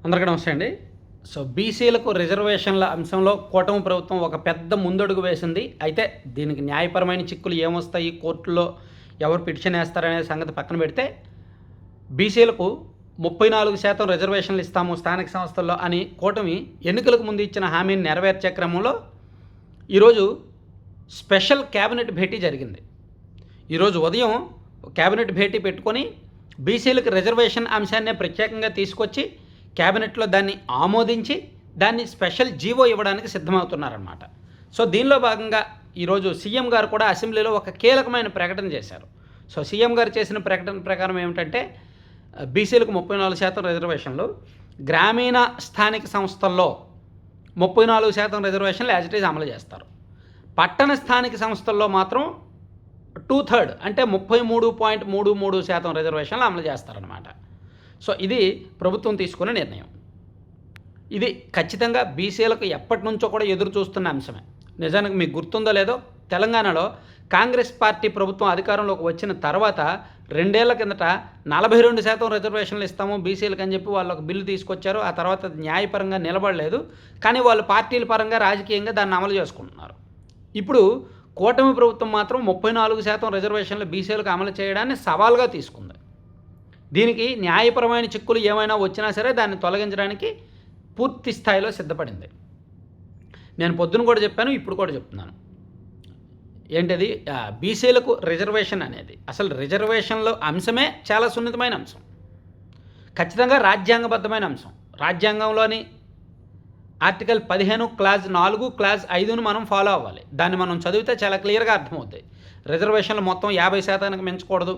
అందరికీ నమస్తే అండి. బీసీలకు రిజర్వేషన్ల అంశంలో కూటమి ప్రభుత్వం ఒక పెద్ద ముందడుగు వేసింది. అయితే దీనికి న్యాయపరమైన చిక్కులు ఏమొస్తాయి, కోర్టులో ఎవరు పిటిషన్ వేస్తారనే సంగతి పక్కన పెడితే, బీసీలకు 34% రిజర్వేషన్లు ఇస్తాము స్థానిక సంస్థల్లో అని కూటమి ఎన్నికలకు ముందు ఇచ్చిన హామీని నెరవేర్చే క్రమంలో ఈరోజు స్పెషల్ క్యాబినెట్ భేటీ జరిగింది. ఈరోజు ఉదయం క్యాబినెట్ భేటీ పెట్టుకొని బీసీలకు రిజర్వేషన్ అంశాన్నే ప్రత్యేకంగా తీసుకొచ్చి క్యాబినెట్లో దాన్ని ఆమోదించి దాన్ని స్పెషల్ జీవో ఇవ్వడానికి సిద్ధమవుతున్నారన్నమాట. దీనిలో భాగంగా ఈరోజు సీఎం గారు కూడా అసెంబ్లీలో ఒక కీలకమైన ప్రకటన చేశారు. సీఎం గారు చేసిన ప్రకటన ప్రకారం ఏమిటంటే, బీసీలకు 34% రిజర్వేషన్లు, గ్రామీణ స్థానిక సంస్థల్లో 34% రిజర్వేషన్లు యాజ్ ఇట్ ఈజ్ అమలు చేస్తారు. పట్టణ స్థానిక సంస్థల్లో మాత్రం 2/3 అంటే 33.33% రిజర్వేషన్లు అమలు చేస్తారన్నమాట. ఇది ప్రభుత్వం తీసుకున్న నిర్ణయం. ఇది ఖచ్చితంగా బీసీలకు ఎప్పటి నుంచో కూడా ఎదురు చూస్తున్న అంశమే. నిజానికి మీకు గుర్తుందో లేదో, తెలంగాణలో కాంగ్రెస్ పార్టీ ప్రభుత్వం అధికారంలోకి వచ్చిన తర్వాత 2 ఏళ్ల కిందట 42% రిజర్వేషన్లు ఇస్తాము బీసీలకు అని చెప్పి వాళ్ళు ఒక బిల్లు తీసుకొచ్చారు. ఆ తర్వాత న్యాయపరంగా నిలబడలేదు, కానీ వాళ్ళు పార్టీల పరంగా రాజకీయంగా దాన్ని అమలు చేసుకుంటున్నారు. ఇప్పుడు కూటమి ప్రభుత్వం మాత్రం 34% రిజర్వేషన్లు బీసీలకు అమలు చేయడాన్ని సవాల్గా తీసుకుంది. దీనికి న్యాయపరమైన చిక్కులు ఏమైనా వచ్చినా సరే దాన్ని తొలగించడానికి పూర్తి స్థాయిలో సిద్ధపడింది. నేను పొద్దున కూడా చెప్పాను, ఇప్పుడు కూడా చెప్తున్నాను. ఏంటది, బీసీలకు రిజర్వేషన్ అనేది అసలు రిజర్వేషన్లో అంశమే చాలా సున్నితమైన అంశం, ఖచ్చితంగా రాజ్యాంగబద్ధమైన అంశం. రాజ్యాంగంలోని ఆర్టికల్ 15 క్లాజ్ 4 క్లాజ్ 5ను మనం ఫాలో అవ్వాలి. దాన్ని మనం చదివితే చాలా క్లియర్గా అర్థమవుతాయి. రిజర్వేషన్లు మొత్తం 50%కి మించకూడదు,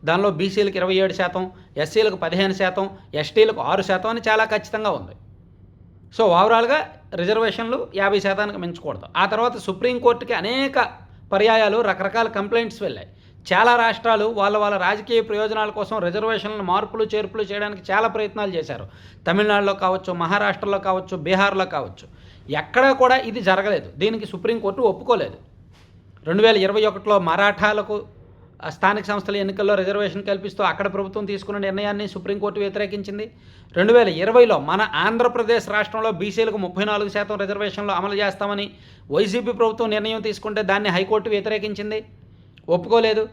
దానిలో బీసీలకు 27%, ఎస్సీలకు 15%, ఎస్టీలకు 6% అని చాలా ఖచ్చితంగా ఉంది. ఓవరాల్గా రిజర్వేషన్లు 50%కి మించకూడదు. ఆ తర్వాత సుప్రీంకోర్టుకి అనేక పర్యాయాలు రకరకాల కంప్లైంట్స్ వెళ్ళాయి. చాలా రాష్ట్రాలు వాళ్ళ రాజకీయ ప్రయోజనాల కోసం రిజర్వేషన్లను మార్పులు చేర్పులు చేయడానికి చాలా ప్రయత్నాలు చేశారు. తమిళనాడులో కావచ్చు, మహారాష్ట్రలో కావచ్చు, బీహార్లో కావచ్చు, ఎక్కడా కూడా ఇది జరగలేదు. దీనికి సుప్రీంకోర్టు ఒప్పుకోలేదు. 2021లో మరాఠాలకు స్థానిక సంస్థల ఎన్నికల్లో రిజర్వేషన్ కల్పిస్తూ అక్కడ ప్రభుత్వం తీసుకున్న నిర్ణయాన్ని సుప్రీంకోర్టు వ్యతిరేకించింది. 2020లో మన ఆంధ్రప్రదేశ్ రాష్ట్రంలో బీసీలకు 34% రిజర్వేషన్లు అమలు చేస్తామని వైసీపీ ప్రభుత్వం నిర్ణయం తీసుకుంటే దాన్ని హైకోర్టు వ్యతిరేకించింది, ఒప్పుకోలేదు.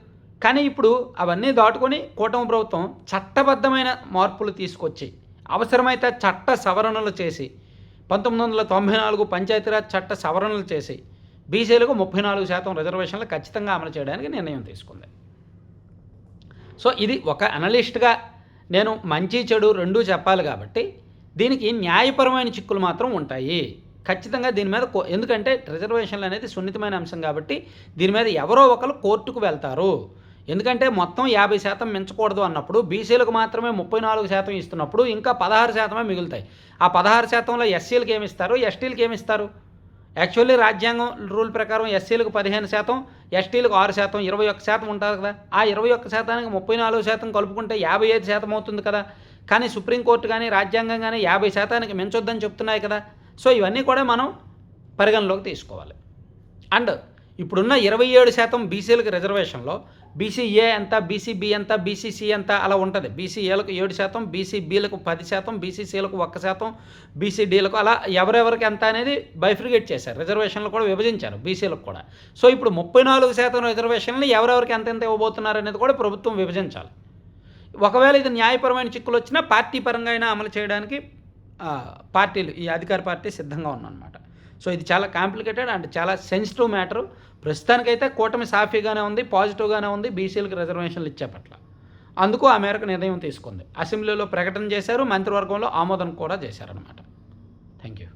కానీ ఇప్పుడు అవన్నీ దాటుకొని కూటమి ప్రభుత్వం చట్టబద్ధమైన మార్పులు తీసుకొచ్చి అవసరమైతే చట్ట సవరణలు చేసి 1994 పంచాయతీరాజ్ చట్ట సవరణలు చేసి బీసీలకు 34% రిజర్వేషన్లు ఖచ్చితంగా అమలు చేయడానికి నిర్ణయం తీసుకుంది. ఇది ఒక అనలిస్ట్గా నేను మంచి చెడు రెండూ చెప్పాలి కాబట్టి దీనికి న్యాయపరమైన చిక్కులు మాత్రం ఉంటాయి ఖచ్చితంగా దీని మీద. ఎందుకంటే రిజర్వేషన్లు అనేది సున్నితమైన అంశం కాబట్టి దీని మీద ఎవరో ఒకరు కోర్టుకు వెళ్తారు. ఎందుకంటే మొత్తం 50% మించకూడదు అన్నప్పుడు బీసీలకు మాత్రమే 34% ఇస్తున్నప్పుడు ఇంకా 16% మిగులుతాయి. ఆ 16%లో ఎస్సీలకు ఏమిస్తారు, ఎస్టీలకు ఏమిస్తారు? యాక్చువల్లీ రాజ్యాంగం రూల్ ప్రకారం ఎస్సీలకు 15%, ఎస్టీలకు 6%, 21% ఉంటుంది కదా. ఆ 21%కి 34% కలుపుకుంటే 55% అవుతుంది కదా. కానీ సుప్రీంకోర్టు కానీ రాజ్యాంగం కానీ 50%కి మించొద్దని చెప్తున్నాయి కదా. ఇవన్నీ కూడా మనం పరిగణలోకి తీసుకోవాలి. అండ్ ఇప్పుడున్న 27% బీసీలకు రిజర్వేషన్లో బీసీఏ ఎంత, బీసీబీ ఎంత, బీసీసీ ఎంత అలా ఉంటుంది. బీసీఏలకు 7%, బీసీబీలకు 10%, బీసీసీలకు 1%, బీసీడీలకు అలా ఎవరెవరికి ఎంత అనేది బైఫ్రిగేట్ చేశారు. రిజర్వేషన్లు కూడా విభజించారు బీసీలకు కూడా. ఇప్పుడు 34% రిజర్వేషన్లు ఎవరెవరికి ఎంతెంత ఇవ్వబోతున్నారు అనేది కూడా ప్రభుత్వం విభజించాలి. ఒకవేళ ఇది న్యాయపరమైన చిక్కులు వచ్చినా పార్టీ పరంగా అయినా అమలు చేయడానికి పార్టీలు, ఈ అధికార పార్టీ సిద్ధంగా ఉందన్నమాట. ఇది చాలా కాంప్లికేటెడ్ అండ్ చాలా సెన్సిటివ్ మ్యాటరు. ప్రస్తుతానికైతే కూటమి సాఫీగానే ఉంది, పాజిటివ్గానే ఉంది బీసీలకు రిజర్వేషన్లు ఇచ్చే పట్ల. అందుకు ఆ మేరకు నిర్ణయం తీసుకుంది. అసెంబ్లీలో ప్రకటన చేశారు, మంత్రివర్గంలో ఆమోదం కూడా చేశారనమాట. Thank you.